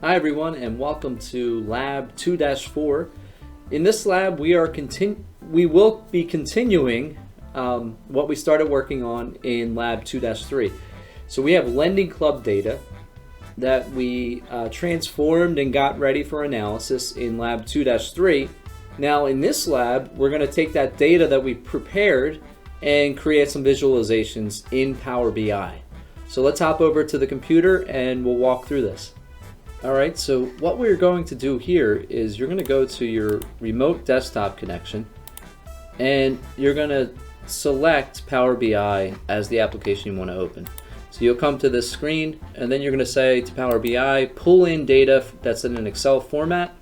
Hi everyone, and welcome to Lab 2-4. In this lab, we will be continuing what we started working on in Lab 2-3. So we have lending club data that we transformed and got ready for analysis in Lab 2-3. Now in this lab, we're going to take that data that we prepared and create some visualizations in PowerBI. So let's hop over to the computer and we'll walk through this. Alright, so what we're going to do here is you're going to go to your remote desktop connection and you're going to select PowerBI as the application you want to open. So you'll come to this screen and then you're going to say to PowerBI, pull in data that's in an Excel format,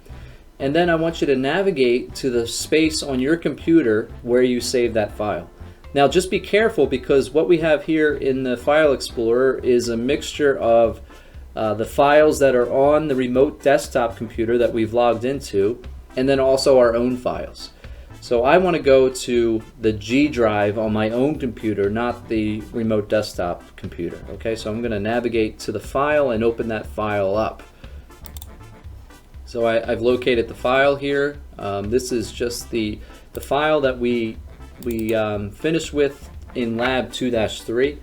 and then I want you to navigate to the space on your computer where you save that file. Now just be careful, because what we have here in the File Explorer is a mixture of the files that are on the remote desktop computer that we've logged into, and then also our own files. So I want to go to the G drive on my own computer, not the remote desktop computer. Okay, so I'm going to navigate to the file and open that file up. So I've located the file here. This is just the file that we finished with in Lab 2-3,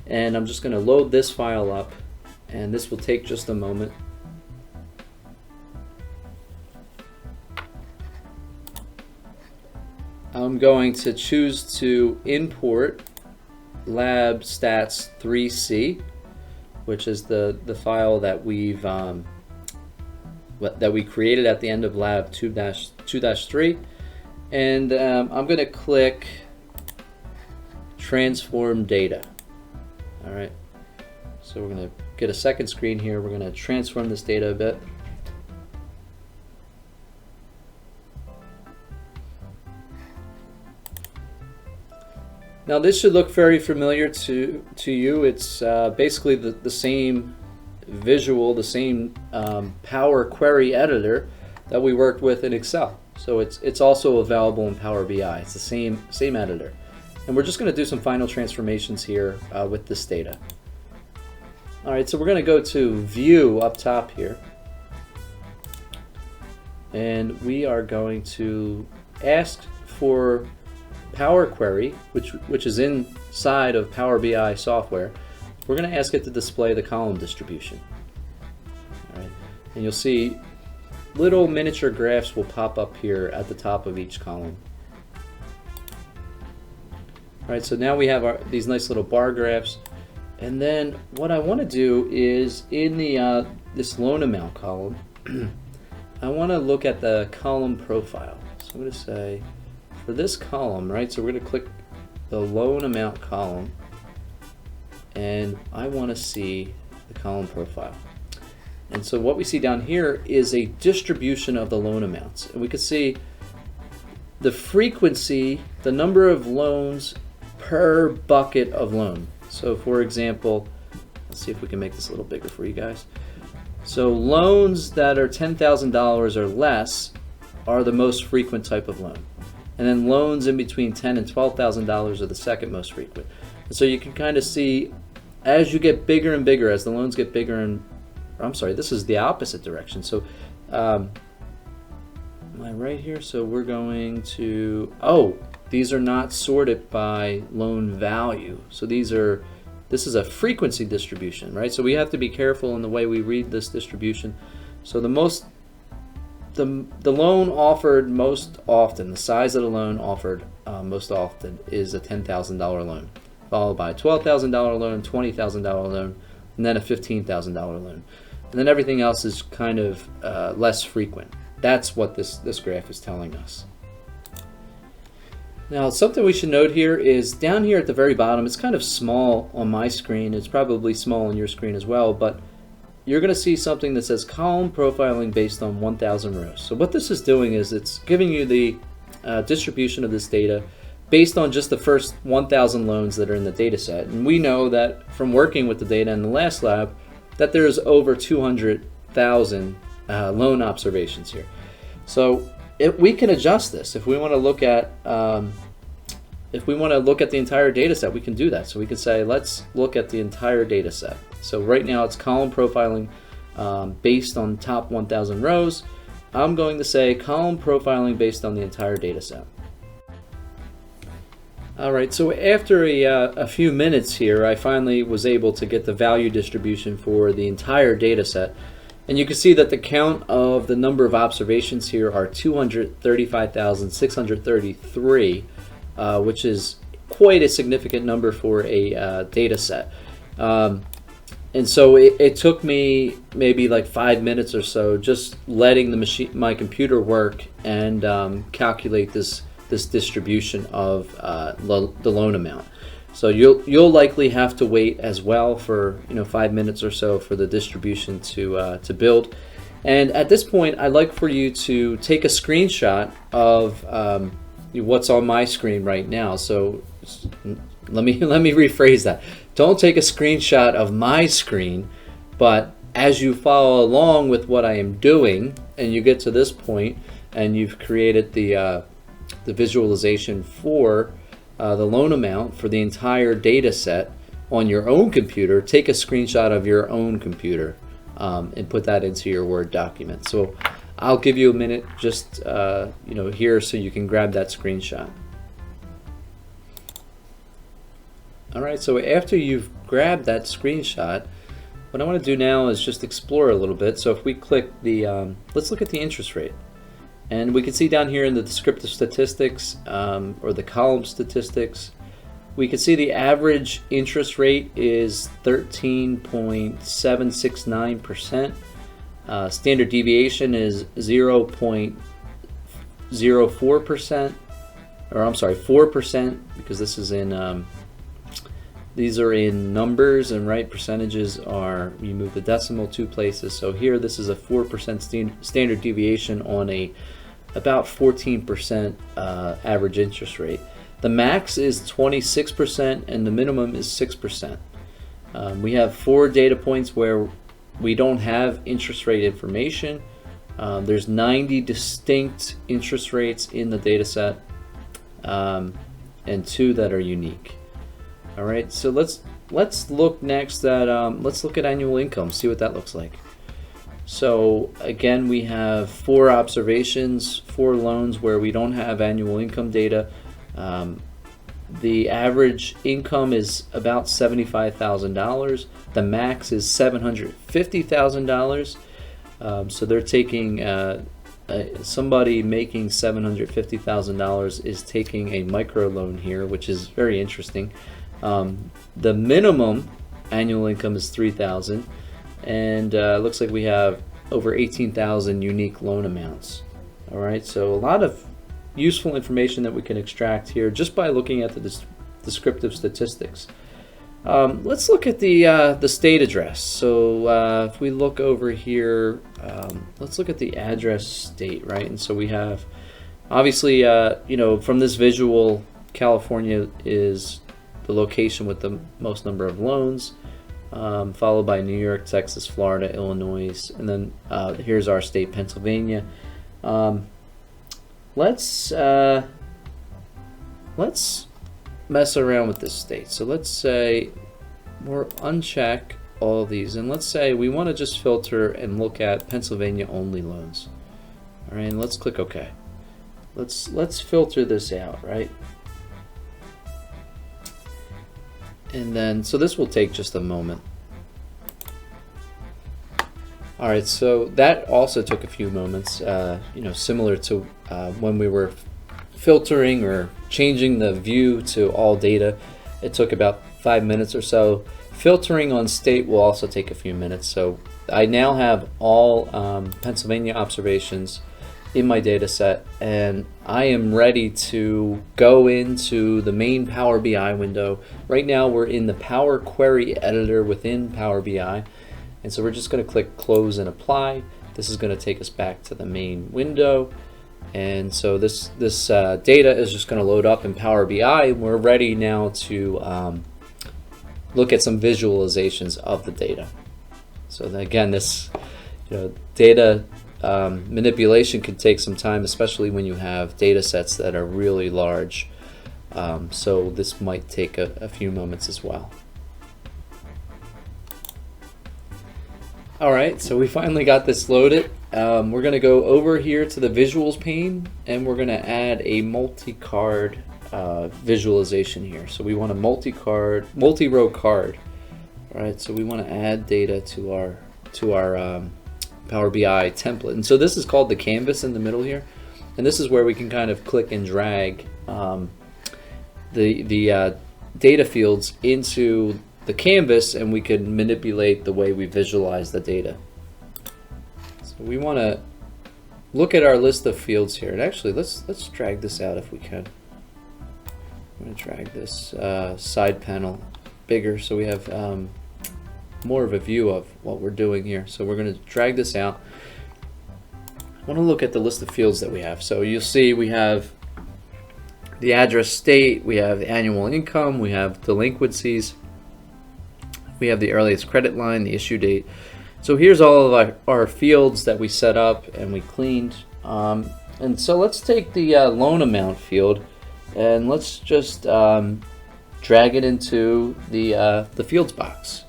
and I'm just going to load this file up. And this will take just a moment. I'm going to choose to import lab stats 3c, which is the file that we created at the end of Lab 2-3, and I'm going to click transform data. All right. So we're going to get a second screen here. We're going to transform this data a bit. Now this should look very familiar to you. It's basically the same visual, the same Power Query editor that we worked with in Excel. So it's also available in Power BI. It's the same editor. And we're just going to do some final transformations here with this data. Alright, so we're going to go to View up top here, and we are going to ask for Power Query, which is inside of Power BI software. We're going to ask it to display the column distribution. Alright, and you'll see little miniature graphs will pop up here at the top of each column. Alright, so now we have these nice little bar graphs. And then what I want to do is in the this loan amount column, I want to look at the column profile. So I'm going to say for this column, right? So we're going to click the loan amount column, and I want to see the column profile. And so what we see down here is a distribution of the loan amounts, and we can see the frequency, the number of loans per bucket of loan. So for example, let's see if we can make this a little bigger for you guys. So loans that are $10,000 or less are the most frequent type of loan. And then loans in between $10,000 and $12,000 are the second most frequent. And so you can kind of see as you get bigger and bigger, as the loans get bigger, and I'm sorry, this is the opposite direction. So am I right here? So we're going to, these are not sorted by loan value. So this is a frequency distribution, right? So we have to be careful in the way we read this distribution. So the loan offered most often, the size of the loan offered most often is a $10,000 loan, followed by a $12,000 loan, $20,000 loan, and then a $15,000 loan. And then everything else is kind of less frequent. That's what this graph is telling us. Now something we should note here is down here at the very bottom, it's kind of small on my screen, it's probably small on your screen as well, but you're going to see something that says column profiling based on 1,000 rows. So what this is doing is it's giving you the distribution of this data based on just the first 1,000 loans that are in the data set. And we know that from working with the data in the last lab that there's over 200,000 loan observations here. So we can adjust this if we want to look at the entire data set. We can do that. So we can say let's look at the entire data set. So right now it's column profiling based on top 1,000 rows. I'm going to say column profiling based on the entire data set. Alright, so after a few minutes here, I finally was able to get the value distribution for the entire data set. And you can see that the count of the number of observations here are 235,633, which is quite a significant number for a data set. And so it took me maybe like 5 minutes or so just letting my computer work and calculate this distribution of the loan amount. So you'll likely have to wait as well for 5 minutes or so for the distribution to build. And at this point, I'd like for you to take a screenshot of what's on my screen right now. So let me rephrase that. Don't take a screenshot of my screen, but as you follow along with what I am doing, and you get to this point, and you've created the visualization for the loan amount for the entire data set on your own computer, take a screenshot of your own computer and put that into your Word document. So I'll give you a minute just here so you can grab that screenshot. Alright, so after you've grabbed that screenshot, what I want to do now is just explore a little bit. So if we click the, let's look at the interest rate. And we can see down here in the descriptive statistics, or the column statistics, we can see the average interest rate is 13.769%. Standard deviation is 0.04%, or I'm sorry, 4%, because this is in, these are in numbers, and percentages are, you move the decimal 2 places. So here this is a 4% standard deviation on about 14% average interest rate. The max is 26% and the minimum is 6%. We have 4 data points where we don't have interest rate information. There's 90 distinct interest rates in the data set, and 2 that are unique. All right, so let's look next at let's look at annual income, see what that looks like. So again, we have 4 observations, 4 loans where we don't have annual income data. The average income is about $75,000. The max is $750,000. So they're taking somebody making $750,000 is taking a micro loan here, which is very interesting. The minimum annual income is $3,000, and looks like we have over 18,000 unique loan amounts. All right, so a lot of useful information that we can extract here just by looking at the descriptive statistics. Let's look at the state address. So if we look over here, let's look at the address state, right? And so we have, obviously, from this visual, California is the location with the most number of loans, followed by New York, Texas, Florida, Illinois, and then here's our state, Pennsylvania. Let's mess around with this state. So let's say we'll uncheck all of these, and let's say we want to just filter and look at Pennsylvania only loans. All right, and let's click OK. Let's filter this out, right? And then, so this will take just a moment. All right, so that also took a few moments, similar to when we were filtering or changing the view to all data. It took about 5 minutes or so. Filtering on state will also take a few minutes. So I now have all Pennsylvania observations in my data set, and I am ready to go into the main Power BI window. Right now we're in the Power Query Editor within Power BI, and so we're just going to click Close and Apply. This is going to take us back to the main window, and so this data is just going to load up in Power BI. We're ready now to look at some visualizations of the data. So then again, this data manipulation can take some time, especially when you have data sets that are really large. So this might take a few moments as well. All right, so we finally got this loaded. We're going to go over here to the visuals pane, and we're going to add a multi-card visualization here. So we want a multi-row card. All right, so we want to add data to our Power BI template. And so this is called the canvas in the middle here, and this is where we can kind of click and drag the data fields into the canvas, and we can manipulate the way we visualize the data. So we want to look at our list of fields here, and actually let's drag this out if we can. I'm going to drag this side panel bigger so we have more of a view of what we're doing here. So we're going to drag this out. I want to look at the list of fields that we have. So you'll see we have the address state, we have the annual income, we have delinquencies, we have the earliest credit line, the issue date. So here's all of our fields that we set up and we cleaned. And so let's take the loan amount field and let's just drag it into the fields box.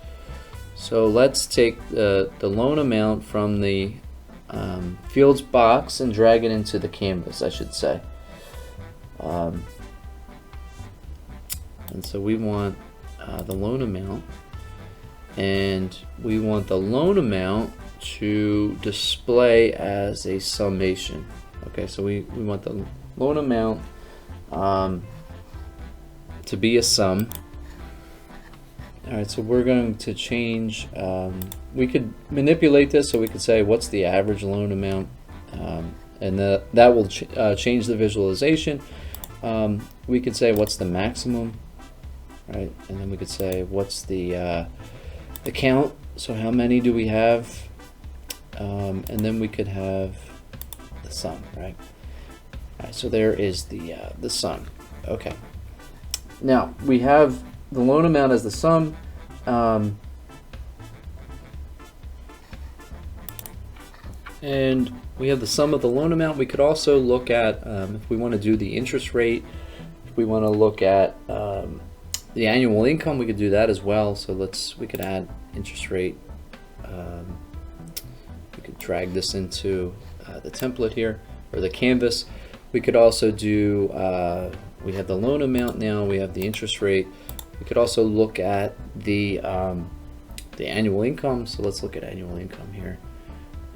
So let's take the loan amount from the fields box and drag it into the canvas, I should say. And so we want the loan amount, and we want the loan amount to display as a summation. Okay, so we want the loan amount to be a sum. Alright, so we're going to change, we could manipulate this, so we could say what's the average loan amount, and that will change the visualization. We could say what's the maximum, right? And then we could say what's the count, so how many do we have, and then we could have the sum, right? All right, so there is the sum. Okay. Now we have the loan amount as the sum. And we have the sum of the loan amount. We could also look at, if we want to do the interest rate, if we want to look at the annual income, we could do that as well. So we could add interest rate. We could drag this into the template here, or the canvas. We could also do, we have the loan amount now, we have the interest rate. We could also look at the annual income. So let's look at annual income here.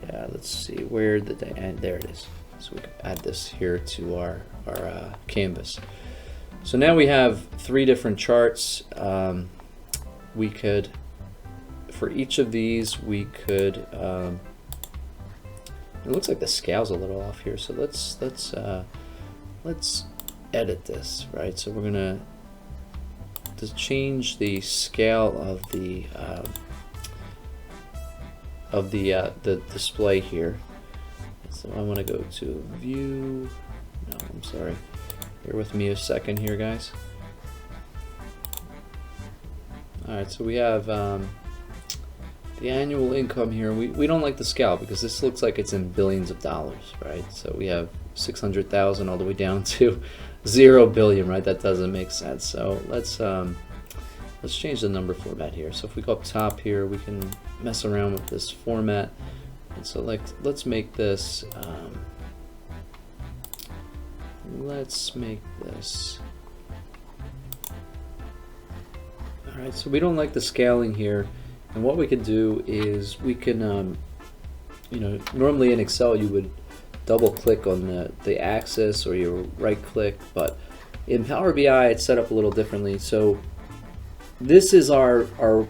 Yeah, let's see where there it is. So we can add this here to our canvas. So now we have 3 different charts. We could, for each of these, we could. It looks like the scale's a little off here. So let's edit this, right? So we're gonna change the scale of the display here. So I want to go to view. No, I'm sorry. Bear with me a second here, guys. All right, so we have the annual income here. We don't like the scale because this looks like it's in billions of dollars, right? So we have 600,000 all the way down to 0 billion, right? That doesn't make sense. So let's change the number format here. So if we go up top here, we can mess around with this format. And so let's make this. All right. So we don't like the scaling here, and what we can do is we can, normally in Excel you would double click on the axis, or you right click, but in Power BI it's set up a little differently. So this is our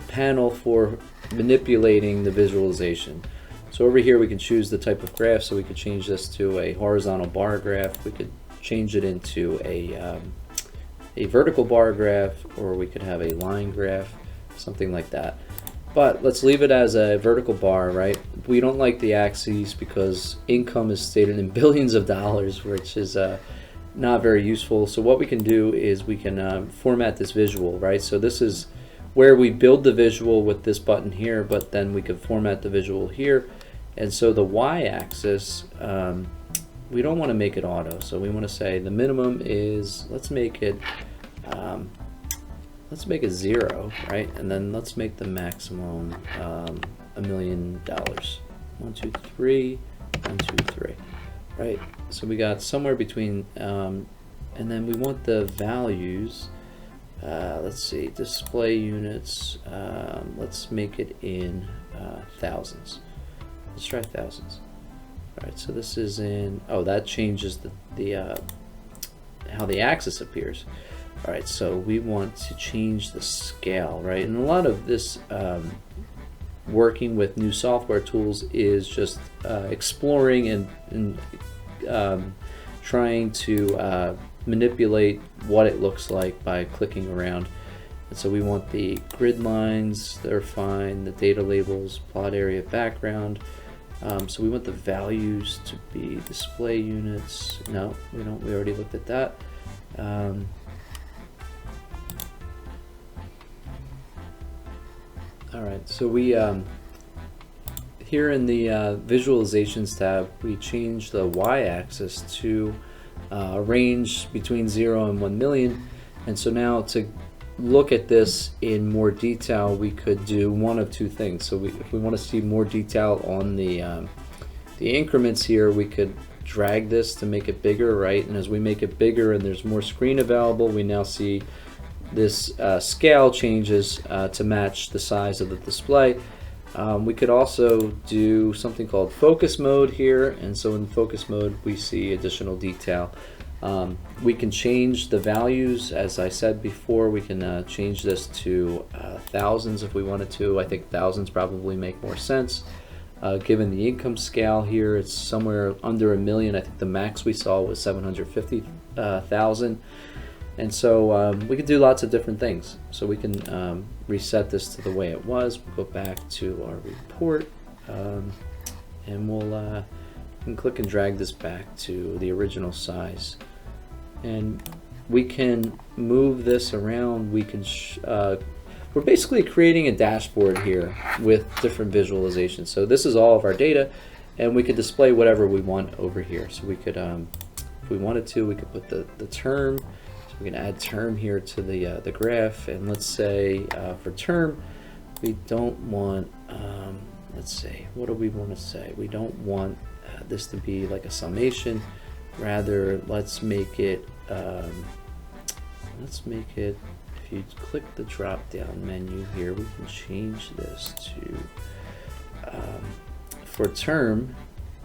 panel for manipulating the visualization. So over here we can choose the type of graph. So we could change this to a horizontal bar graph. We could change it into a vertical bar graph, or we could have a line graph, something like that. But let's leave it as a vertical bar, right? We don't like the axes because income is stated in billions of dollars, which is not very useful. So what we can do is we can format this visual, right? So this is where we build the visual with this button here, but then we could format the visual here. And so the y-axis, we don't want to make it auto. So we want to say the minimum is, let's make it 0, right? And then let's make the maximum $1 million. 1, 2, 3, 1, 2, 3. Right. So we got somewhere between, and then we want the values. Let's see, display units. Let's make it in thousands. Let's try thousands. All right. So this is in. Oh, that changes the how the axis appears. All right. So we want to change the scale, right? And a lot of this working with new software tools is just exploring and trying to manipulate what it looks like by clicking around. And so we want the grid lines, they're fine, the data labels, plot area, background. So we want the values to be display units. No, we don't, we already looked at that. All right, so we here in the visualizations tab, we change the y-axis to a range between 0 and 1 million. And so now to look at this in more detail, we could do one of two things. So if we want to see more detail on the increments here, we could drag this to make it bigger, right? And as we make it bigger and there's more screen available, we now see this scale changes to match the size of the display. We could also do something called focus mode here, and so in focus mode we see additional detail. We can change the values, as I said before. We can change this to thousands if we wanted to. I think thousands probably make more sense. Given the income scale here, it's somewhere under 1 million. I think the max we saw was 750,000. And so we can do lots of different things. So we can reset this to the way it was. We'll go back to our report, and we'll can click and drag this back to the original size. And we can move this around. We can we're basically creating a dashboard here with different visualizations. So this is all of our data, and we could display whatever we want over here. So we could, if we wanted to, we could put the term. We can add term here to the graph, and let's say for term, we don't want, let's say, what do we want to say? We don't want this to be like a summation. Rather, let's make it, if you click the drop down menu here, we can change this to, for term,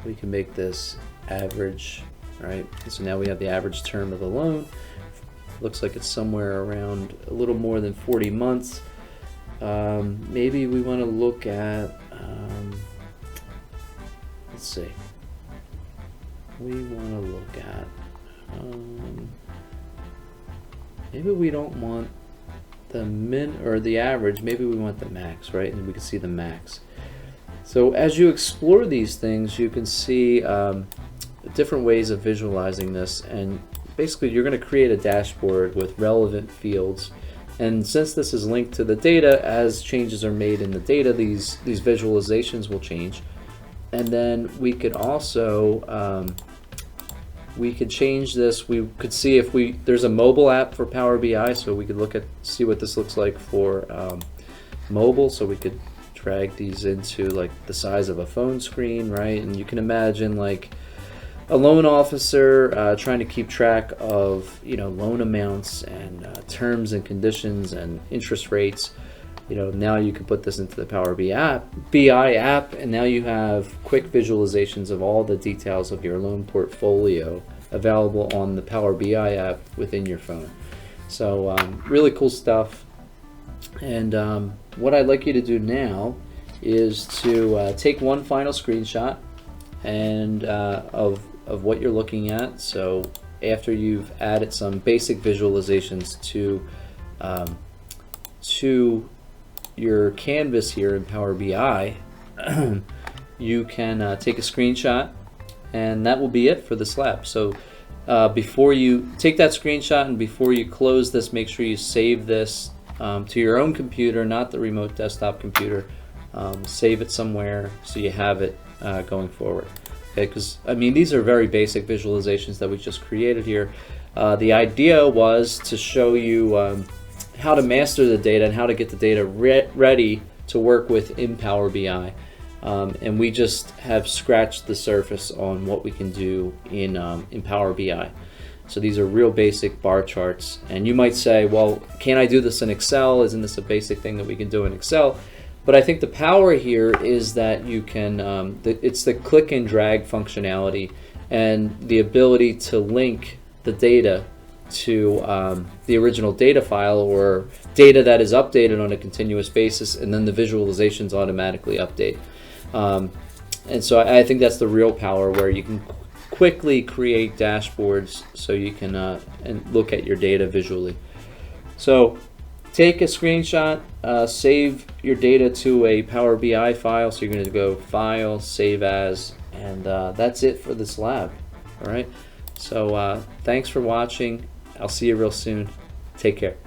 we can make this average, right? So now we have the average term of the loan. Looks like it's somewhere around a little more than 40 months. Maybe we want to look at, let's see. We want to look at, maybe we don't want the min or the average, maybe we want the max, right? And we can see the max. So as you explore these things, you can see different ways of visualizing this, and basically you're going to create a dashboard with relevant fields. And since this is linked to the data, as changes are made in the data, these visualizations will change. And then we could also we could change this. We could see if there's a mobile app for Power BI, so we could see what this looks like for mobile. So we could drag these into like the size of a phone screen, right? And you can imagine like a loan officer trying to keep track of loan amounts and terms and conditions and interest rates. Now you can put this into the Power BI app, and now you have quick visualizations of all the details of your loan portfolio available on the Power BI app within your phone. So really cool stuff. And what I'd like you to do now is to take one final screenshot and of what you're looking at. So after you've added some basic visualizations to your canvas here in Power BI, you can take a screenshot, and that will be it for this lab. So before you take that screenshot and before you close this, make sure you save this to your own computer, not the remote desktop computer. Save it somewhere so you have it going forward. Okay, because I mean these are very basic visualizations that we just created here. The idea was to show you how to master the data and how to get the data ready to work with in Power BI. And we just have scratched the surface on what we can do in Power BI. So these are real basic bar charts. And you might say, well, can't I do this in Excel? Isn't this a basic thing that we can do in Excel? But I think the power here is that you can, it's the click and drag functionality and the ability to link the data to the original data file or data that is updated on a continuous basis, and then the visualizations automatically update. And so I think that's the real power, where you can quickly create dashboards so you can and look at your data visually. So take a screenshot, save your data to a Power BI file. So you're going to go File, Save As, and that's it for this lab. All right. So thanks for watching. I'll see you real soon. Take care.